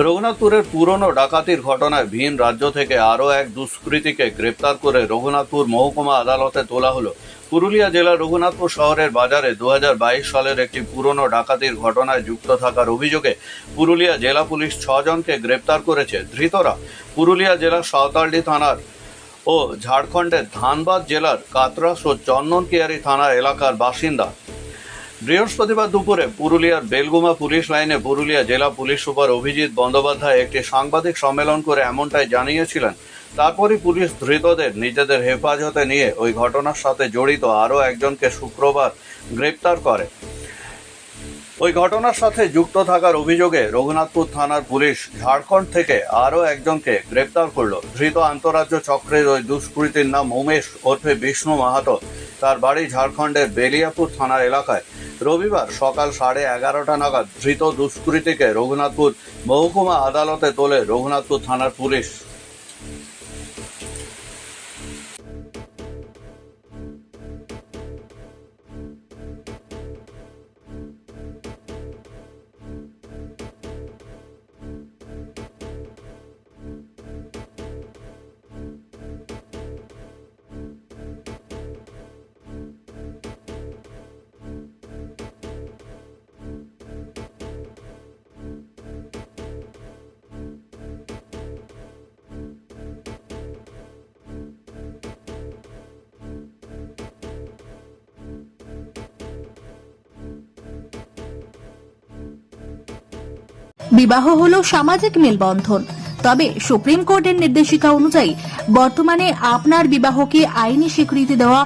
রঘুনাথপুরের পুরনো ডাকাতির ঘটনায় ভিন রাজ্য থেকে আরও এক দুষ্কৃতীকে গ্রেপ্তার করে রঘুনাথপুর মহকুমা আদালতে তোলা হলো। পুরুলিয়া জেলার রঘুনাথপুর শহরের বাজারে 2022 সালের একটি পুরনো ডাকাতির ঘটনায় যুক্ত থাকার অভিযোগে পুরুলিয়া জেলা পুলিশ 6 জনকে গ্রেপ্তার করেছে। ধৃতরা পুরুলিয়া জেলার সাঁওতালডি থানার ও ঝাড়খণ্ডের ধানবাদ জেলার কাতরাস ও চন্দনকিয়ারি থানা এলাকার বাসিন্দা। বৃহস্পতিবার দুপুরে পুরুলিয়ার বেলগুমা পুলিশ লাইনে পুরুলিয়া জেলা পুলিশ সুপার অভিজিৎ বন্দ্যোপাধ্যায় একটি সাংবাদিক সম্মেলন করে এমনটাই জানিয়েছিলেন। তারপরই পুলিশ ধৃতদের নিজেদের হেফাজতে নিয়ে ওই ঘটনার সাথে জড়িত আরও একজনকে শুক্রবার গ্রেপ্তার করে। ওই ঘটনার সাথে যুক্ত থাকার অভিযোগে রঘুনাথপুর থানার পুলিশ ঝাড়খণ্ড থেকে আরও একজনকে গ্রেপ্তার করল। ধৃত আন্তঃরাজ্য চক্রের ওই দুষ্কৃতীর নাম উমেশ ওরফে বিষ্ণু মাহাতো। তার বাড়ি ঝাড়খণ্ডের বেলিয়াপুর থানা এলাকায়। রবিবার সকাল 11:30 নাগাদ ধৃত দুষ্কৃতীকে রঘুনাথপুর মহকুমা আদালতে তোলে রঘুনাথপুর থানার পুলিশ। বিবাহ হলো সামাজিক মেলবন্ধন, তবে সুপ্রিম কোর্টের নির্দেশিকা অনুযায়ী বর্তমানে আপনার বিবাহকে আইনি স্বীকৃতি দেওয়া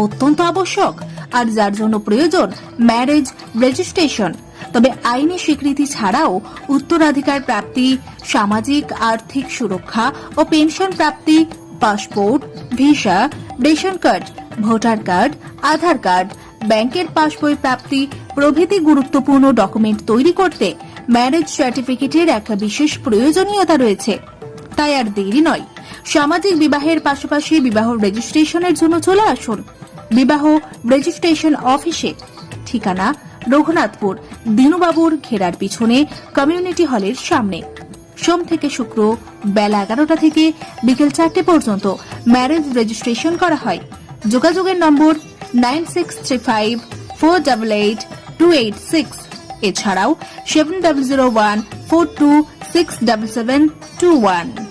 অত্যন্ত আবশ্যক, আর যার জন্য প্রয়োজন ম্যারেজ রেজিস্ট্রেশন। তবে আইনি স্বীকৃতি ছাড়াও উত্তরাধিকার প্রাপ্তি, সামাজিক আর্থিক সুরক্ষা ও পেনশন প্রাপ্তি, passport, visa, ration card, voter card, Aadhaar card, ব্যাংকের পাসবই প্রাপ্তি প্রভৃতি গুরুত্বপূর্ণ ডকুমেন্ট তৈরি করতে ম্যারেজ সার্টিফিকেটের একটা বিশেষ প্রয়োজনীয়তা রয়েছে। তাই আর দেরি নয়, সামাজিক বিবাহের পাশাপাশি বিবাহ রেজিস্ট্রেশনের জন্য চলে আসুন বিবাহ রেজিস্ট্রেশন অফিসে। ঠিকানা রঘুনাথপুর দিনুবাবুর ঘেরার পিছনে কমিউনিটি হলের সামনে। সোম থেকে শুক্র বেলা 11টা থেকে বিকেল 4টে পর্যন্ত ম্যারেজ রেজিস্ট্রেশন করা হয়। যোগাযোগের নম্বর 9635488286, এছাড়াও 700142677721।